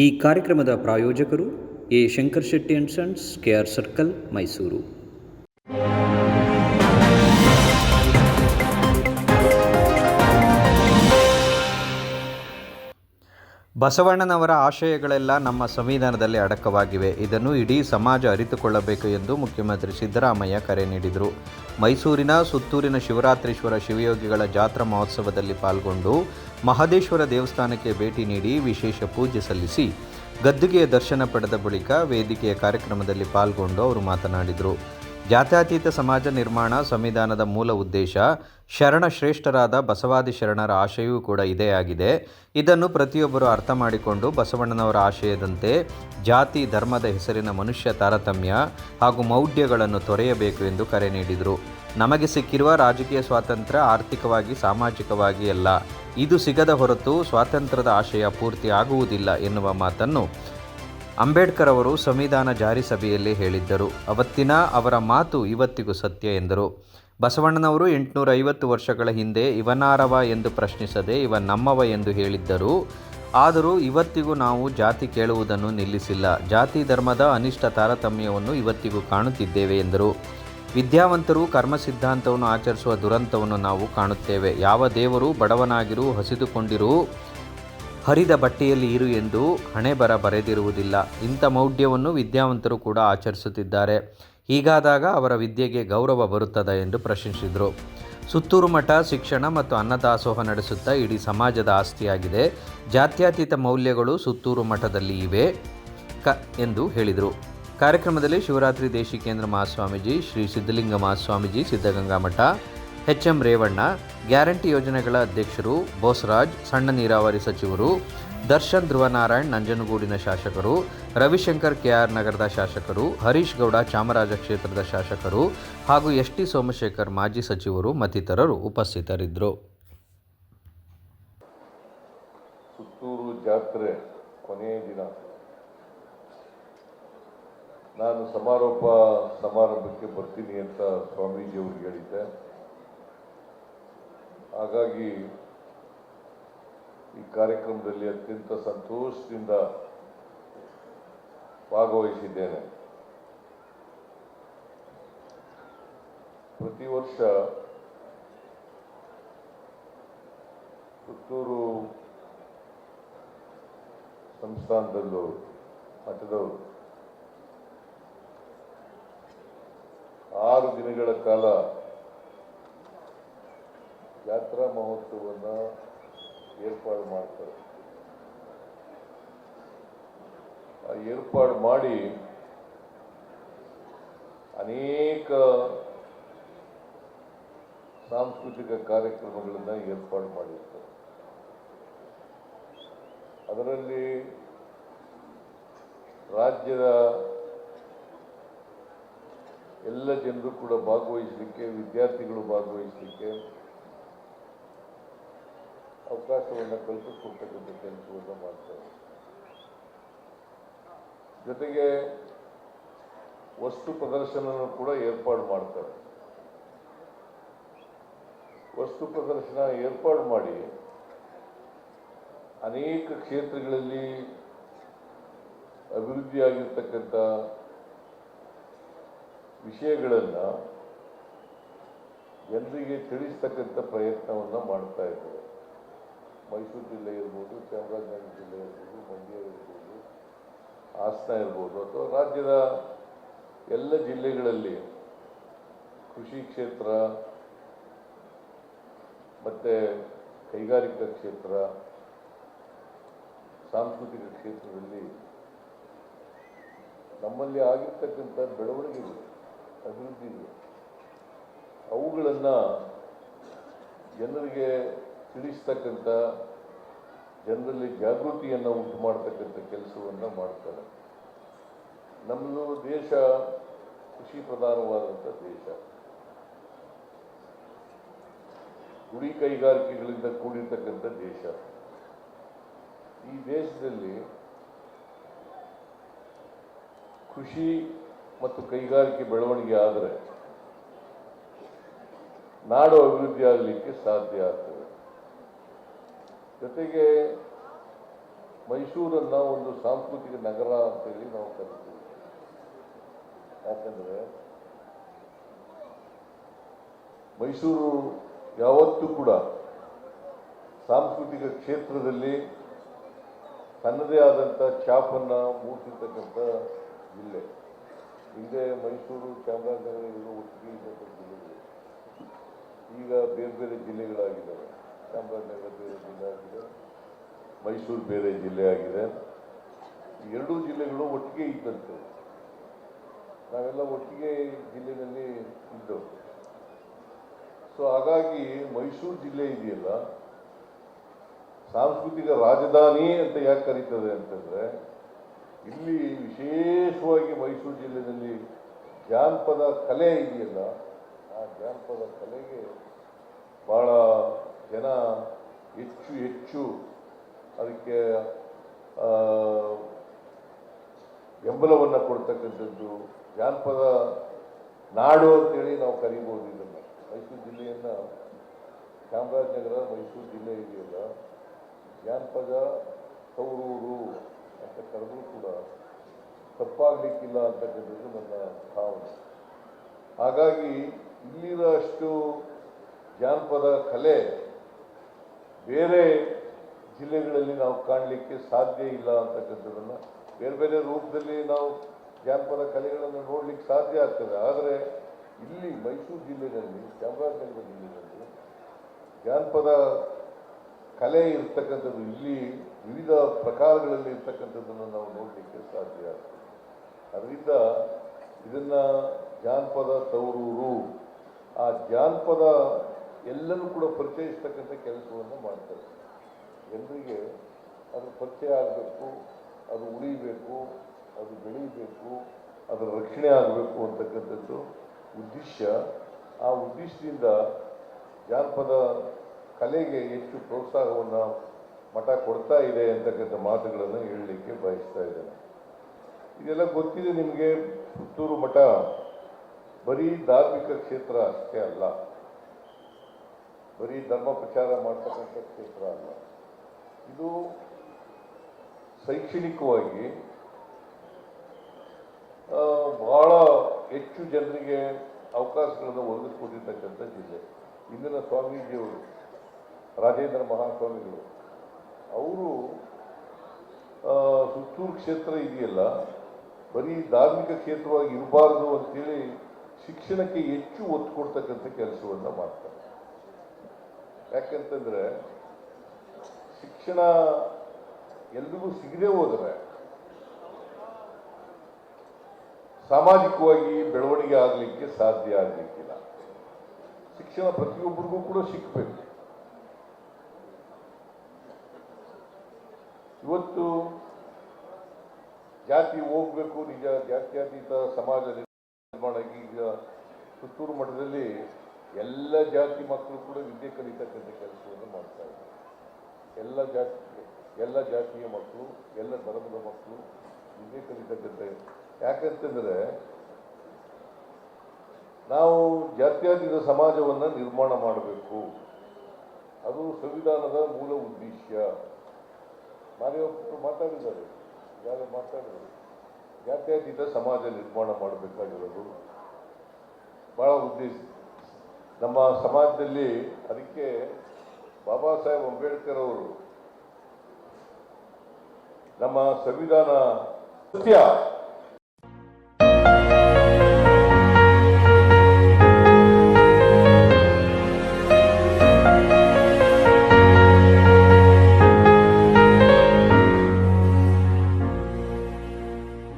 ಈ ಕಾರ್ಯಕ್ರಮದ ಪ್ರಾಯೋಜಕರು A Shankar Shetty and sons, KR circle, Mysuru. ಬಸವಣ್ಣನವರ ಆಶಯಗಳೆಲ್ಲ ನಮ್ಮ ಸಂವಿಧಾನದಲ್ಲಿ ಅಡಕವಾಗಿವೆ. ಇದನ್ನು ಇಡೀ ಸಮಾಜ ಅರಿತುಕೊಳ್ಳಬೇಕು ಎಂದು ಮುಖ್ಯಮಂತ್ರಿ ಸಿದ್ದರಾಮಯ್ಯ ಕರೆ ನೀಡಿದರು. ಮೈಸೂರಿನ ಸುತ್ತೂರಿನ ಶಿವರಾತ್ರೀಶ್ವರ ಶಿವಯೋಗಿಗಳ ಜಾತ್ರಾ ಮಹೋತ್ಸವದಲ್ಲಿ ಪಾಲ್ಗೊಂಡು ಮಹದೇಶ್ವರ ದೇವಸ್ಥಾನಕ್ಕೆ ಭೇಟಿ ನೀಡಿ ವಿಶೇಷ ಪೂಜೆ ಸಲ್ಲಿಸಿ ಗದ್ದುಗೆಯ ದರ್ಶನ ಪಡೆದ ಬಳಿಕ ವೇದಿಕೆಯ ಕಾರ್ಯಕ್ರಮದಲ್ಲಿ ಪಾಲ್ಗೊಂಡು ಅವರು ಮಾತನಾಡಿದರು. ಜಾತ್ಯತೀತ ಸಮಾಜ ನಿರ್ಮಾಣ ಸಂವಿಧಾನದ ಮೂಲ ಉದ್ದೇಶ. ಶರಣ ಶ್ರೇಷ್ಠರಾದ ಬಸವಾದಿ ಶರಣರ ಆಶಯವೂ ಕೂಡ ಇದೇ ಆಗಿದೆ. ಇದನ್ನು ಪ್ರತಿಯೊಬ್ಬರು ಅರ್ಥ ಮಾಡಿಕೊಂಡು ಬಸವಣ್ಣನವರ ಆಶಯದಂತೆ ಜಾತಿ ಧರ್ಮದ ಹೆಸರಿನ ಮನುಷ್ಯ ತಾರತಮ್ಯ ಹಾಗೂ ಮೌಢ್ಯಗಳನ್ನು ತೊರೆಯಬೇಕು ಎಂದು ಕರೆ ನೀಡಿದರು. ನಮಗೆ ಸಿಕ್ಕಿರುವ ರಾಜಕೀಯ ಸ್ವಾತಂತ್ರ್ಯ ಆರ್ಥಿಕವಾಗಿ ಸಾಮಾಜಿಕವಾಗಿ ಅಲ್ಲ. ಇದು ಸಿಗದ ಹೊರತು ಸ್ವಾತಂತ್ರ್ಯದ ಆಶಯ ಪೂರ್ತಿ ಆಗುವುದಿಲ್ಲ ಎನ್ನುವ ಮಾತನ್ನು ಅಂಬೇಡ್ಕರ್ ಅವರು ಸಂವಿಧಾನ ಜಾರಿ ಸಭೆಯಲ್ಲಿ ಹೇಳಿದ್ದರು. ಅವತ್ತಿನ ಅವರ ಮಾತು ಇವತ್ತಿಗೂ ಸತ್ಯ ಎಂದರು. ಬಸವಣ್ಣನವರು 850 ವರ್ಷಗಳ ಹಿಂದೆ ಇವನಾರವ ಎಂದು ಪ್ರಶ್ನಿಸದೆ ಇವ ನಮ್ಮವ ಎಂದು ಹೇಳಿದ್ದರು. ಆದರೂ ಇವತ್ತಿಗೂ ನಾವು ಜಾತಿ ಕೇಳುವುದನ್ನು ನಿಲ್ಲಿಸಿಲ್ಲ. ಜಾತಿ ಧರ್ಮದ ಅನಿಷ್ಟ ತಾರತಮ್ಯವನ್ನು ಇವತ್ತಿಗೂ ಕಾಣುತ್ತಿದ್ದೇವೆ ಎಂದರು. ವಿದ್ಯಾವಂತರು ಕರ್ಮ ಸಿದ್ಧಾಂತವನ್ನು ಆಚರಿಸುವ ದುರಂತವನ್ನು ನಾವು ಕಾಣುತ್ತೇವೆ. ಯಾವ ದೇವರು ಬಡವನಾಗಿರು, ಹಸಿದುಕೊಂಡಿರು, ಹರಿದ ಬಟ್ಟೆಯಲ್ಲಿ ಇರು ಎಂದು ಹಣೆ ಬರೆದಿರುವುದಿಲ್ಲ. ಇಂಥ ಮೌಢ್ಯವನ್ನು ವಿದ್ಯಾವಂತರು ಕೂಡ ಆಚರಿಸುತ್ತಿದ್ದಾರೆ. ಹೀಗಾದಾಗ ಅವರ ವಿದ್ಯೆಗೆ ಗೌರವ ಬರುತ್ತದೆ ಎಂದು ಪ್ರಶ್ನಿಸಿದರು. ಸುತ್ತೂರು ಮಠ ಶಿಕ್ಷಣ ಮತ್ತು ಅನ್ನದಾಸೋಹ ನಡೆಸುತ್ತಾ ಇಡೀ ಸಮಾಜದ ಆಸ್ತಿಯಾಗಿದೆ. ಜಾತ್ಯತೀತ ಮೌಲ್ಯಗಳು ಸುತ್ತೂರು ಮಠದಲ್ಲಿ ಇವೆ ಎಂದು ಹೇಳಿದರು. ಕಾರ್ಯಕ್ರಮದಲ್ಲಿ ಶಿವರಾತ್ರಿ ದೇಶಿಕೇಂದ್ರ ಮಹಾಸ್ವಾಮೀಜಿ, ಶ್ರೀ ಸಿದ್ಧಲಿಂಗ ಮಹಾಸ್ವಾಮೀಜಿ, ಸಿದ್ಧಗಂಗಾ ಮಠ, ಎಚ್.ಎಂ. ರೇವಣ್ಣ, ಗ್ಯಾರಂಟಿ ಯೋಜನೆಗಳ ಅಧ್ಯಕ್ಷರು ಬೋಸರಾಜ್, ಸಣ್ಣ ನೀರಾವರಿ ಸಚಿವರು ದರ್ಶನ್, ಧ್ರುವನಾರಾಯಣ್ ನಂಜನಗೂಡಿನ ಶಾಸಕರು, ರವಿಶಂಕರ್ ಕೆಆರ್ ನಗರದ ಶಾಸಕರು, ಹರೀಶ್ ಗೌಡ ಚಾಮರಾಜ ಕ್ಷೇತ್ರದ ಶಾಸಕರು ಹಾಗೂ ಎಸ್.ಟಿ. ಸೋಮಶೇಖರ್ ಮಾಜಿ ಸಚಿವರು ಮತ್ತಿತರರು ಉಪಸ್ಥಿತರಿದ್ದರು. ಸುತ್ತೂರು ಜಾತ್ರೆ ಕೊನೆಯ ದಿನ ನಾನು ಸಮಾರಂಭಕ್ಕೆ ಬರ್ತೀನಿ ಅಂತ ಸ್ವಾಮೀಜಿ ಅವ್ರಿಗೆ ಹೇಳಿದ್ದೆ. ಹಾಗಾಗಿ ಈ ಕಾರ್ಯಕ್ರಮದಲ್ಲಿ ಅತ್ಯಂತ ಸಂತೋಷದಿಂದ ಭಾಗವಹಿಸಿದ್ದೇನೆ. ಪ್ರತಿ ವರ್ಷ ಸುತ್ತೂರು ಸಂಸ್ಥಾನದಲ್ಲೂ ಮಠದವರು 6 ದಿನಗಳ ಕಾಲ ಜಾತ್ರಾ ಮಹೋತ್ಸವವನ್ನು ಏರ್ಪಾಡು ಮಾಡ್ತಾರೆ. ಆ ಏರ್ಪಾಡು ಮಾಡಿ ಅನೇಕ ಸಾಂಸ್ಕೃತಿಕ ಕಾರ್ಯಕ್ರಮಗಳನ್ನು ಏರ್ಪಾಡು ಮಾಡಿರ್ತಾರೆ. ಅದರಲ್ಲಿ ರಾಜ್ಯದ ಎಲ್ಲ ಜನರು ಕೂಡ ಭಾಗವಹಿಸಲಿಕ್ಕೆ, ವಿದ್ಯಾರ್ಥಿಗಳು ಭಾಗವಹಿಸಲಿಕ್ಕೆ ಅವಕಾಶವನ್ನು ಕಲ್ಪಿಸಿಕೊಡ್ತಕ್ಕಂಥ ಕೆಲಸವನ್ನು ಮಾಡ್ತಾರೆ. ಜೊತೆಗೆ ವಸ್ತು ಪ್ರದರ್ಶನ ಕೂಡ ಏರ್ಪಾಡು ಮಾಡ್ತಾರೆ. ವಸ್ತು ಪ್ರದರ್ಶನ ಏರ್ಪಾಡು ಮಾಡಿ ಅನೇಕ ಕ್ಷೇತ್ರಗಳಲ್ಲಿ ಅಭಿವೃದ್ಧಿಯಾಗಿರ್ತಕ್ಕಂಥ ವಿಷಯಗಳನ್ನು ಜನರಿಗೆ ತಿಳಿಸ್ತಕ್ಕಂಥ ಪ್ರಯತ್ನವನ್ನು ಮಾಡ್ತಾ ಇದ್ದಾರೆ. ಮೈಸೂರು ಜಿಲ್ಲೆ ಇರ್ಬೋದು, ಚಾಮರಾಜನಗರ ಜಿಲ್ಲೆ ಇರ್ಬೋದು, ಮಂಡ್ಯ ಇರ್ಬೋದು, ಹಾಸನ ಇರ್ಬೋದು, ಅಥವಾ ರಾಜ್ಯದ ಎಲ್ಲ ಜಿಲ್ಲೆಗಳಲ್ಲಿ ಕೃಷಿ ಕ್ಷೇತ್ರ ಮತ್ತು ಕೈಗಾರಿಕಾ ಕ್ಷೇತ್ರ, ಸಾಂಸ್ಕೃತಿಕ ಕ್ಷೇತ್ರದಲ್ಲಿ ನಮ್ಮಲ್ಲಿ ಆಗಿರ್ತಕ್ಕಂಥ ಬೆಳವಣಿಗೆಗಳು, ಅಭಿವೃದ್ಧಿಗಳು, ಅವುಗಳನ್ನು ಜನರಿಗೆ ತಿಳಿಸ್ತಕ್ಕಂಥ, ಜನರಲ್ಲಿ ಜಾಗೃತಿಯನ್ನು ಉಂಟು ಮಾಡ್ತಕ್ಕಂಥ ಕೆಲಸವನ್ನು ಮಾಡ್ತಾರೆ. ನಮ್ಮದು ದೇಶ ಕೃಷಿ ಪ್ರಧಾನವಾದಂಥ ದೇಶ. ಗುಡಿ ಕೈಗಾರಿಕೆಗಳಿಂದ ಕೂಡಿರ್ತಕ್ಕಂಥ ದೇಶ. ಈ ದೇಶದಲ್ಲಿ ಕೃಷಿ ಮತ್ತು ಕೈಗಾರಿಕೆ ಬೆಳವಣಿಗೆ ಆದರೆ ನಾಡು ಅಭಿವೃದ್ಧಿ ಆಗಲಿಕ್ಕೆ ಸಾಧ್ಯ ಆಗ್ತದೆ. ಜೊತೆಗೆ ಮೈಸೂರನ್ನು ಒಂದು ಸಾಂಸ್ಕೃತಿಕ ನಗರ ಅಂತೇಳಿ ನಾವು ಕರಿತೀವಿ. ಯಾಕಂದರೆ ಮೈಸೂರು ಯಾವತ್ತೂ ಕೂಡ ಸಾಂಸ್ಕೃತಿಕ ಕ್ಷೇತ್ರದಲ್ಲಿ ತನ್ನದೇ ಆದಂಥ ಛಾಪನ್ನು ಮೂಡಿಸಿರ್ತಕ್ಕಂಥ ಜಿಲ್ಲೆ. ಹಿಂದೆ ಮೈಸೂರು, ಚಾಮರಾಜನಗರ ಇವರು ಒಟ್ಟಿಗೆ ಇದ್ದಂಥ ಜಿಲ್ಲೆಗಳು ಈಗ ಬೇರೆ ಬೇರೆ ಜಿಲ್ಲೆಗಳಾಗಿದ್ದಾವೆ. ಚಾಮರಾಜನಗರ ಬೇರೆ ಜಿಲ್ಲೆ ಆಗಿದೆ, ಮೈಸೂರು ಬೇರೆ ಜಿಲ್ಲೆ ಆಗಿದೆ. ಎರಡೂ ಜಿಲ್ಲೆಗಳು ಒಟ್ಟಿಗೆ ಇದ್ದಂತೆ. ನಾವೆಲ್ಲ ಒಟ್ಟಿಗೆ ಜಿಲ್ಲೆಯಲ್ಲಿ ಇದ್ದವು. ಸೊ ಹಾಗಾಗಿ ಮೈಸೂರು ಜಿಲ್ಲೆ ಇದೆಯಲ್ಲ, ಸಾಂಸ್ಕೃತಿಕ ರಾಜಧಾನಿ ಅಂತ ಯಾಕೆ ಕರೀತದೆ ಅಂತಂದರೆ, ಇಲ್ಲಿ ವಿಶೇಷವಾಗಿ ಮೈಸೂರು ಜಿಲ್ಲೆಯಲ್ಲಿ ಜಾನಪದ ಕಲೆ ಇದೆಯಲ್ಲ, ಆ ಜಾನಪದ ಕಲೆಗೆ ಭಾಳ ಜನ ಹೆಚ್ಚು ಅದಕ್ಕೆ ಬೆಂಬಲವನ್ನು ಕೊಡ್ತಕ್ಕಂಥದ್ದು. ಜಾನಪದ ನಾಡು ಅಂತೇಳಿ ನಾವು ಕರಿಬೋದು ಇದನ್ನು. ಮೈಸೂರು ಜಿಲ್ಲೆಯನ್ನು, ಚಾಮರಾಜನಗರ ಮೈಸೂರು ಜಿಲ್ಲೆ ಇದೆಯಲ್ಲ, ಜಾನಪದ ತವರೂರು ಅಂತ ಕರೆದರೂ ಕೂಡ ತಪ್ಪಾಗಲಿಕ್ಕಿಲ್ಲ ಅಂತಕ್ಕಂಥದ್ದು ನನ್ನ ಭಾವನೆ. ಹಾಗಾಗಿ ಇಲ್ಲಿರೋಷ್ಟು ಜಾನಪದ ಕಲೆ ಬೇರೆ ಜಿಲ್ಲೆಗಳಲ್ಲಿ ನಾವು ಕಾಣಲಿಕ್ಕೆ ಸಾಧ್ಯ ಇಲ್ಲ ಅಂತಕ್ಕಂಥದ್ದನ್ನು, ಬೇರೆ ಬೇರೆ ರೂಪದಲ್ಲಿ ನಾವು ಜಾನಪದ ಕಲೆಗಳನ್ನು ನೋಡಲಿಕ್ಕೆ ಸಾಧ್ಯ ಆಗ್ತದೆ. ಆದರೆ ಇಲ್ಲಿ ಮೈಸೂರು ಜಿಲ್ಲೆಯಲ್ಲಿ, ಚಾಮರಾಜನಗರ ಜಿಲ್ಲೆಯಲ್ಲಿ ಜಾನಪದ ಕಲೆ ಇರ್ತಕ್ಕಂಥದ್ದು, ಇಲ್ಲಿ ವಿವಿಧ ಪ್ರಕಾರಗಳಲ್ಲಿ ಇರ್ತಕ್ಕಂಥದ್ದನ್ನು ನಾವು ನೋಡಲಿಕ್ಕೆ ಸಾಧ್ಯ ಆಗ್ತದೆ. ಅದರಿಂದ ಇದನ್ನು ಜಾನಪದ ತವರೂರು, ಆ ಜಾನಪದ ಎಲ್ಲನೂ ಕೂಡ ಪರಿಚಯಿಸ್ತಕ್ಕಂಥ ಕೆಲಸವನ್ನು ಮಾಡ್ತಾರೆ. ಜನರಿಗೆ ಅದು ಪರಿಚಯ ಆಗಬೇಕು, ಅದು ಉಳಿಬೇಕು, ಅದು ಬೆಳೀಬೇಕು, ಅದರ ರಕ್ಷಣೆ ಆಗಬೇಕು ಅಂತಕ್ಕಂಥದ್ದು ಉದ್ದೇಶ. ಆ ಉದ್ದೇಶದಿಂದ ಜಾನಪದ ಕಲೆಗೆ ಹೆಚ್ಚು ಪ್ರೋತ್ಸಾಹವನ್ನು ಮಠ ಕೊಡ್ತಾ ಇದೆ ಅಂತಕ್ಕಂಥ ಮಾತುಗಳನ್ನು ಹೇಳಲಿಕ್ಕೆ ಬಯಸ್ತಾ ಇದ್ದೇನೆ. ಇದೆಲ್ಲ ಗೊತ್ತಿದೆ ನಿಮಗೆ. ಪುತ್ತೂರು ಮಠ ಬರೀ ಧಾರ್ಮಿಕ ಕ್ಷೇತ್ರ ಅಷ್ಟೇ ಅಲ್ಲ, ಬರೀ ಧರ್ಮ ಪ್ರಚಾರ ಮಾಡ್ತಕ್ಕಂಥ ಕ್ಷೇತ್ರ ಅಲ್ಲ. ಇದು ಶೈಕ್ಷಣಿಕವಾಗಿ ಬಹಳ ಹೆಚ್ಚು ಜನರಿಗೆ ಅವಕಾಶಗಳನ್ನು ಒದಗಿಸ್ಕೊಟ್ಟಿರ್ತಕ್ಕಂಥ ಜಿಲ್ಲೆ. ಇಂದಿನ ಸ್ವಾಮೀಜಿಯವರು, ರಾಜೇಂದ್ರ ಮಹಾಸ್ವಾಮಿಗಳು, ಅವರು ಸುತ್ತೂರು ಕ್ಷೇತ್ರ ಇದೆಯಲ್ಲ, ಬರೀ ಧಾರ್ಮಿಕ ಕ್ಷೇತ್ರವಾಗಿ ಇರಬಾರ್ದು ಅಂತೇಳಿ ಶಿಕ್ಷಣಕ್ಕೆ ಹೆಚ್ಚು ಒತ್ತು ಕೊಡ್ತಕ್ಕಂಥ ಕೆಲಸವನ್ನು ಮಾಡ್ತಾರೆ. ಯಾಕಂತಂದರೆ ಶಿಕ್ಷಣ ಎಲ್ರಿಗೂ ಸಿಗದೆ ಹೋದರೆ ಸಾಮಾಜಿಕವಾಗಿ ಬೆಳವಣಿಗೆ ಆಗಲಿಕ್ಕೆ ಸಾಧ್ಯ ಆಗಲಿಕ್ಕಿಲ್ಲ. ಶಿಕ್ಷಣ ಪ್ರತಿಯೊಬ್ಬರಿಗೂ ಕೂಡ ಸಿಕ್ಕಬೇಕು. ಇವತ್ತು ಜಾತಿ ಹೋಗಬೇಕು, ನಿಜ. ಜಾತ್ಯತೀತ ಸಮಾಜ ನಿರ್ಮಾಣ. ಈಗ ಸುತ್ತೂರು ಮಠದಲ್ಲಿ ಎಲ್ಲ ಜಾತಿ ಮಕ್ಕಳು ಕೂಡ ವಿದ್ಯೆ ಕಲಿತಕ್ಕಂಥ ಕೆಲಸವನ್ನು ಮಾಡ್ತಾ ಇದ್ದಾರೆ. ಎಲ್ಲ ಜಾತಿಯ ಮಕ್ಕಳು, ಎಲ್ಲ ಧರ್ಮದ ಮಕ್ಕಳು ವಿದ್ಯೆ ಕಲಿತಕ್ಕಂಥ. ಯಾಕಂತಂದರೆ ನಾವು ಜಾತ್ಯತೀತ ಸಮಾಜವನ್ನು ನಿರ್ಮಾಣ ಮಾಡಬೇಕು. ಅದು ಸಂವಿಧಾನದ ಮೂಲ ಉದ್ದೇಶ. ಮಾದೇವಪ್ಪರು ಮಾತಾಡಿದ್ದಾರೆ, ಯಾರು ಮಾತಾಡಿದರು. ಜಾತ್ಯತೀತ ಸಮಾಜ ನಿರ್ಮಾಣ ಮಾಡಬೇಕಾಗಿರೋದು ಭಾಳ ಉದ್ದೇಶ ನಮ್ಮ ಸಮಾಜದಲ್ಲಿ. ಅದಕ್ಕೆ ಬಾಬಾ ಸಾಹೇಬ್ ಅಂಬೇಡ್ಕರ್ ಅವರು ನಮ್ಮ ಸಂವಿಧಾನ ಸತ್ಯ